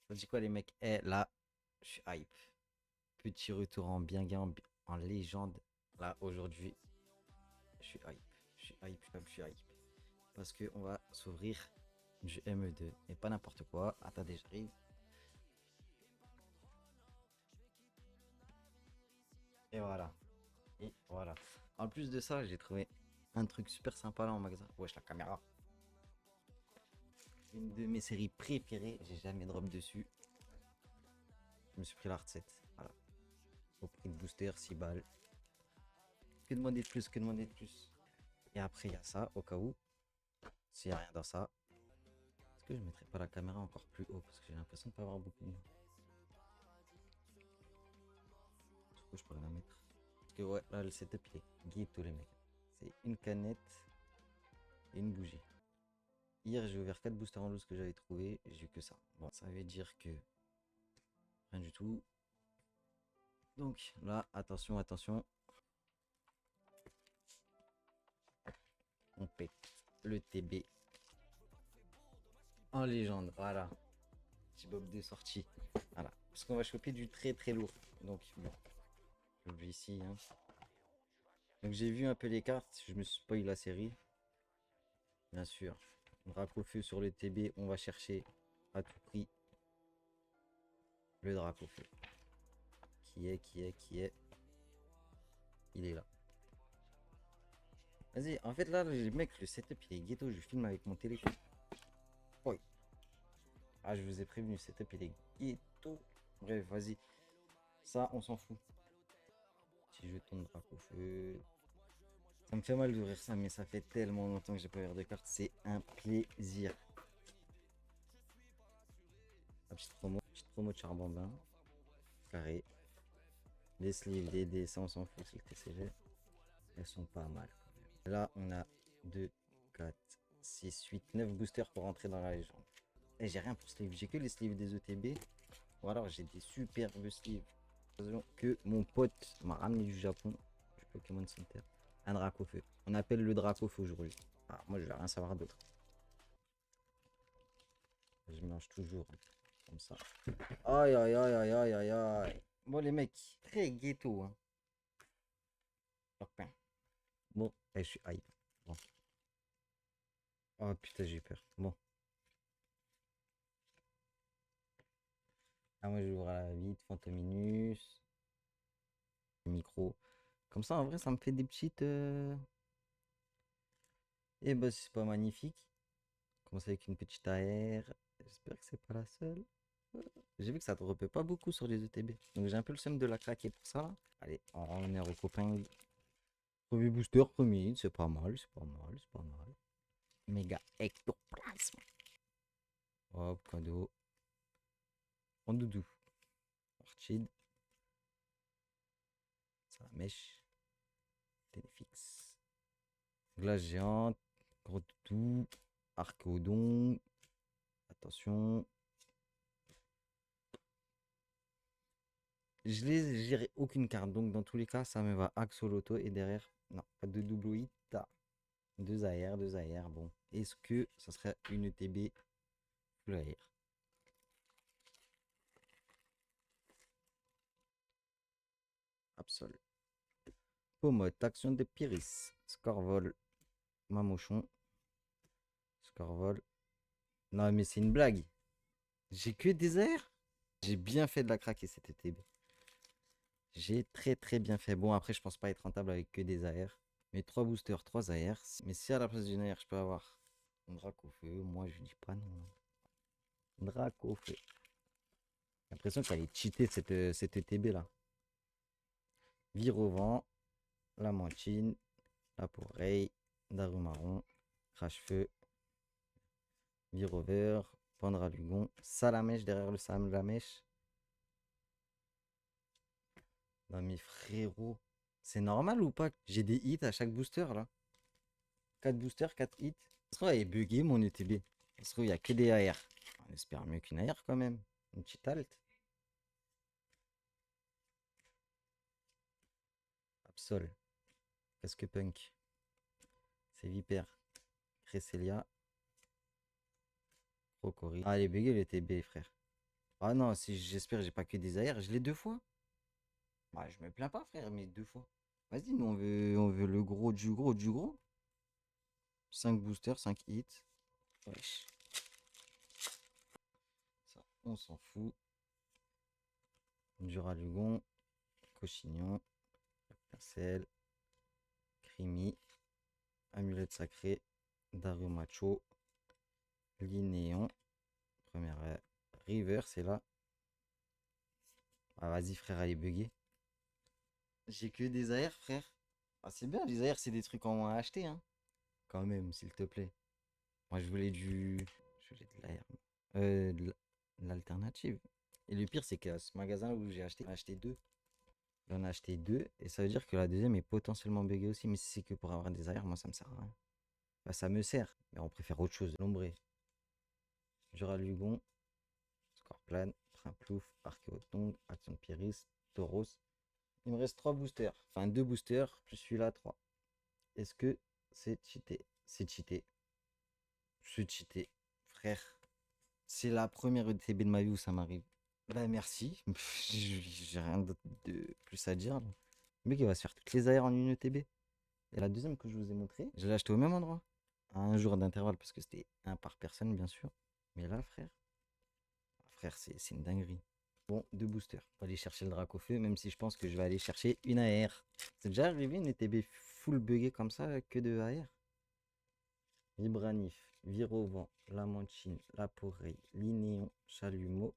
Ça dit quoi les mecs? Eh là, je suis hype. Petit retour en bien gain, en légende. Là aujourd'hui, je suis hype. Je suis hype, je suis hype. Parce que on va s'ouvrir du ME2. Et pas n'importe quoi. Attendez, j'arrive. Et voilà. Et voilà. En plus de ça, j'ai trouvé un truc super sympa là en magasin. Wesh, la caméra. Une de mes séries préférées. J'ai jamais drop dessus. Je me suis pris la recette. Voilà. Au prix de booster, 6 balles. Que demander de plus, que demander de plus. Et après, il y a ça, au cas où. S'il n'y a rien dans ça. Est-ce que je mettrais pas la caméra encore plus haut? Parce que j'ai l'impression de pas avoir beaucoup de monde. Du coup, je pourrais la mettre. Parce que ouais, là, le setup, il est ghetto, les mecs. C'est une canette et une bougie. Hier, j'ai ouvert 4 boosters en loose que j'avais trouvé. J'ai eu que ça. Bon, ça veut dire que rien du tout. Donc là, attention, attention. On pète le TB en légende. Voilà. Petit bob de sortie. Voilà. Parce qu'on va choper du très très lourd. Donc, bon, je le ici. Hein. Donc, j'ai vu un peu les cartes. Je me suis spoil la série. Bien sûr. Drac au feu sur le TB. On va chercher à tout prix le drac au feu. Qui est. Il est là. Vas-y, en fait, là, les mecs, le setup, il est ghetto. Je filme avec mon téléphone. Oui. Ah, je vous ai prévenu, le setup, il est ghetto. Bref, vas-y. Ça, on s'en fout. Petit jeton de drac au feu. Ça me fait mal d'ouvrir ça, mais ça fait tellement longtemps que j'ai pas ouvert de carte. C'est un plaisir. La petite promo de Charbambin. Carré. Les sleeves, les dés, ça, on s'en fout. C'est le TCG. Elles sont pas mal. Là, on a 2, 4, 6, 8, 9 boosters pour rentrer dans la légende. Et j'ai rien pour sleeve. J'ai que les sleeves des ETB. Ou alors j'ai des superbes sleeves que mon pote m'a ramené du Japon. Du Pokémon Center. Un Dracofeu. On appelle le Dracofeu aujourd'hui. Ah, moi, je vais rien savoir d'autre. Je mélange toujours. Hein, comme ça. Aïe, aïe, aïe, aïe, aïe, aïe, aïe. Bon, les mecs, très ghetto. Hein. Bon, je suis hype. Bon. Oh putain, j'ai eu peur. Bon. Ah, moi, j'ouvre à la vite. Fantominus. Micro. Comme ça, en vrai, ça me fait des petites. Eh ben, c'est pas magnifique. Commence avec une petite AR. J'espère que c'est pas la seule. J'ai vu que ça ne repère pas beaucoup sur les ETB. Donc j'ai un peu le seum de la craquer pour ça. Allez, on est aux copains. Premier booster, premier. C'est pas mal, c'est pas mal, c'est pas mal. Méga ectoplasme. Hop, cadeau. En doudou. Orchid. Ça la mèche. Téléfix. Glace géante. Gros doudou. Archéodon. Attention. J'ai aucune carte, donc dans tous les cas, ça me va Axoloto et derrière, non, pas de double hit. Deux AR, deux AR. Bon, est-ce que ça serait une ETB full AR? Absol. Pomote, action de Pyrrhis. Scorvol, Mamochon. Scorvol. Non, mais c'est une blague. J'ai que des AR. J'ai bien fait de la craquer cette ETB. J'ai très très bien fait. Bon, après, je pense pas être rentable avec que des AR. Mais 3 boosters, 3 AR. Mais si à la place d'une AR, je peux avoir un drac au feu, moi je dis pas non. Drac au feu. J'ai l'impression qu'elle est cheatée cette ETB là. Vire au vent, la mantine, la poreille, daru marron, crache-feu, vire over, pendre à lugon, salamèche derrière le salamèche. Non mais frérot, c'est normal ou pas? J'ai des hits à chaque booster là. 4 boosters, 4 hits. Ça se trouve, elle est buggée mon ETB. Ça se trouve, il n'y a que des AR. On espère mieux qu'une AR quand même. Une petite alt. Absol. Casque punk. C'est Viper. Cresselia. Crocori. Ah, elle est buggée le TB, frère. Ah non, si j'espère que j'ai pas que des AR, je l'ai 2 fois. Bah, je me plains pas, frère, mais 2 fois. Vas-y, nous on veut le gros du gros du gros. 5 boosters, 5 hits. Wesh. Ça, on s'en fout. Duralugon, Cochignon, Percel, Crimi, Amulette Sacrée, Dario Macho, Linéon, première River, c'est là. Ah, vas-y, frère, allez bugger. J'ai que des AR, frère. Ah, c'est bien, les AR, c'est des trucs en moins à acheter, hein. Quand même, s'il te plaît. Moi, je voulais du. Je voulais de l'AR. De l'alternative. Et le pire, c'est qu'à ce magasin où j'ai acheté, j'en ai acheté deux. J'en ai acheté deux, et ça veut dire que la deuxième est potentiellement buggée aussi. Mais si c'est que pour avoir des AR, moi, ça me sert à rien. Bah, ça me sert, mais on préfère autre chose. Lombré, Duralugon, Scorplan, Trimplouf, Archéotong, Action de Pyrrhis, Tauros. Il me reste 3 boosters. Enfin, 2 boosters, plus celui-là, 3. Est-ce que c'est cheaté? C'est cheaté. C'est cheaté. Frère, c'est la première ETB de ma vie où ça m'arrive. Bah merci. J'ai rien d'autre de plus à dire, là. Le mec, il va se faire toutes les AR en une ETB. Et la deuxième que je vous ai montré, je l'ai acheté au même endroit. À un jour d'intervalle, parce que c'était un par personne, bien sûr. Mais là, frère, c'est une dinguerie. Bon, 2 boosters. On va aller chercher le Dracofeu, même si je pense que je vais aller chercher une AR. C'est déjà arrivé une ETB full buggée comme ça, que de AR. Vibranif, Virovent, Lamanchine, Laporée, Linéon, Chalumeau,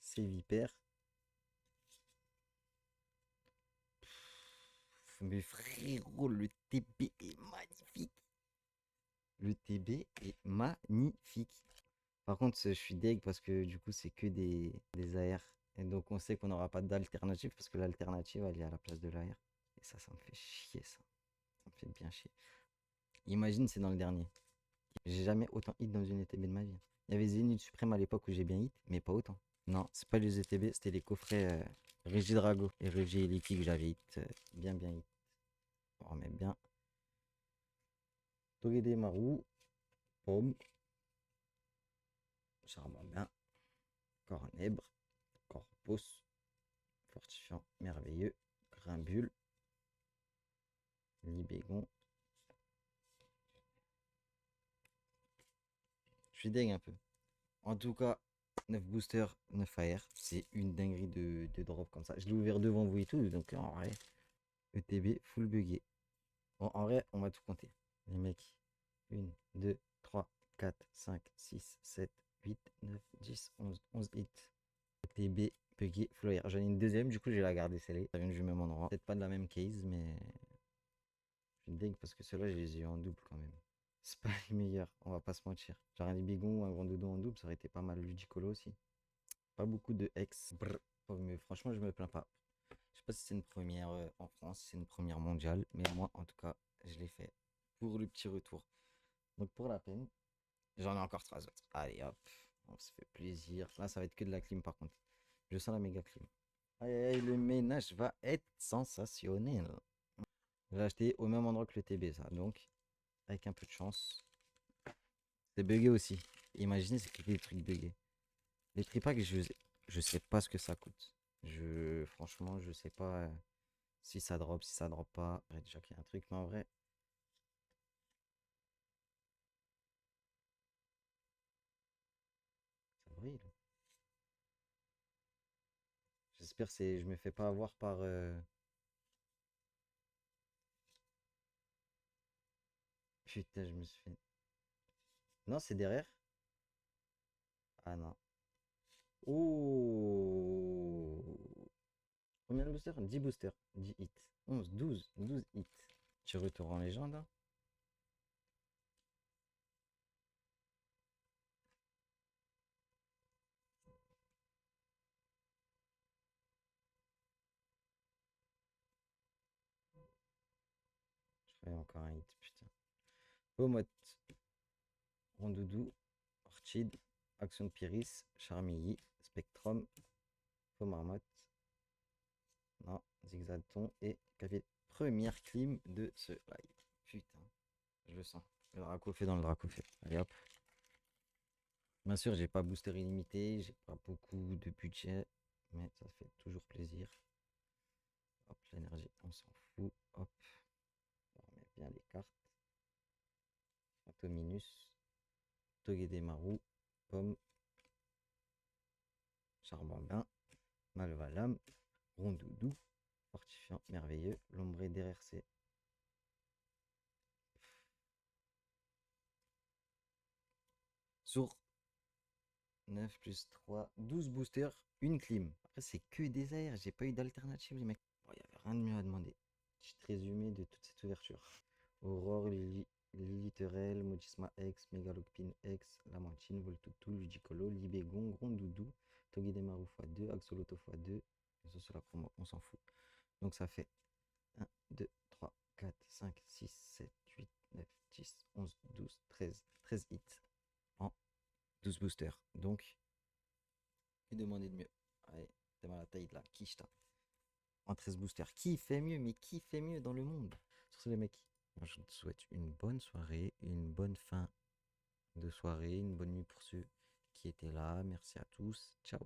Sévipère. Mais frérot, le TB est magnifique. Le TB est magnifique. Par contre, je suis deg parce que du coup, c'est que des AR. Et donc, on sait qu'on n'aura pas d'alternative parce que l'alternative, elle est à la place de l'AR. Et ça me fait chier, ça. Ça me fait bien chier. Imagine, c'est dans le dernier. J'ai jamais autant hit dans une ETB de ma vie. Il y avait Zénith Suprême à l'époque où j'ai bien hit, mais pas autant. Non, c'est pas les ETB, c'était les coffrets Drago et Régi Eliki que j'avais hit. Bien hit. On remet bien. Togedemaru, Maru, Pomme, Charbon bien. Cornèbre, Corpus, Fortifiant merveilleux, Grimbule, Libégon. Je suis deg un peu. En tout cas, 9 boosters, 9 AR. C'est une dinguerie de drop comme ça. Je l'ai ouvert devant vous et tout, donc en vrai, ETB full buggé. Bon, en vrai, on va tout compter. Les mecs, 1, 2, 3, 4, 5, 6, 7, 8, 9, 10, 11 hits. ETB buggé full AR. J'en ai une deuxième, du coup, je vais la garder celle-là. Ça vient du même endroit. Peut-être pas de la même case, mais je suis deg parce que ceux-là, je les ai eu en double quand même. C'est pas les meilleurs, on va pas se mentir. Genre un Libégon ou un Grand Doudou en double, ça aurait été pas mal. Ludicolo aussi. Pas beaucoup de ex. Brr. Oh, mais franchement, je me plains pas. Je sais pas si c'est une première en France, si c'est une première mondiale, mais moi, en tout cas, je l'ai fait pour le petit retour. Donc, pour la peine, j'en ai encore 3 autres. Allez, hop, on se fait plaisir. Là, ça va être que de la clim par contre. Je sens la méga clim. Aïe, aïe, aïe, le ménage va être sensationnel. J'ai acheté au même endroit que le TB, ça. Donc, avec un peu de chance. C'est bugué aussi. Imaginez, c'est que des trucs buggés. Les tripacks, je sais pas ce que ça coûte. Franchement, je sais pas si ça drop, si ça drop pas. Ouais, déjà qu'il y a un truc, mais en vrai, ça brille. J'espère que je me fais pas avoir par. Putain, je me suis fait. Non, c'est derrière. Ah non. Oh. Combien de boosters? 10 boosters. 10 hits. 11, 12 hits. Tu retour en légende, hein. Je fais encore un hit, putain. Pomote, Rondoudou, Orchid, Action de Pyrrhis, Charmilly, Spectrum, Pomarmotte, non, Zigzaton et Café. Première clim de ce live. Putain, je le sens. Le draco fait dans le draco fait. Allez hop. Bien sûr, j'ai pas booster illimité, j'ai pas beaucoup de budget, mais ça fait toujours plaisir. Hop, l'énergie, on s'en fout. Hop, on remet bien les cartes. Atominus, Togedemaru, Pomme, Charbambin, Malvalam, Rondoudou, Fortifiant merveilleux, Lombré DRC. Sur 9 plus 3, 12 boosters, une clim. Après, c'est que des airs, j'ai pas eu d'alternative, les mecs. Bon, il n'y avait rien de mieux à demander. Je suis très humé de toute cette ouverture. Aurore, Liliterel, Mogisma X, Megalopine X, Lamartine, Voltutu, Ludicolo, Libégon, Grondoudou, Togedemaru x2, Axoloto x2. Ça, c'est la promo, on s'en fout. Donc ça fait 1, 2, 3, 4, 5, 6, 7, 8, 9, 10, 11, 12, 13 hits en 12 boosters. Donc, que demander de mieux? Allez, t'es mal à la taille là, quiche-ta. En 13 boosters. Qui fait mieux? Mais qui fait mieux dans le monde? Sur ce, les mecs, moi je te souhaite une bonne soirée, une bonne fin de soirée, une bonne nuit pour ceux qui étaient là. Merci à tous. Ciao.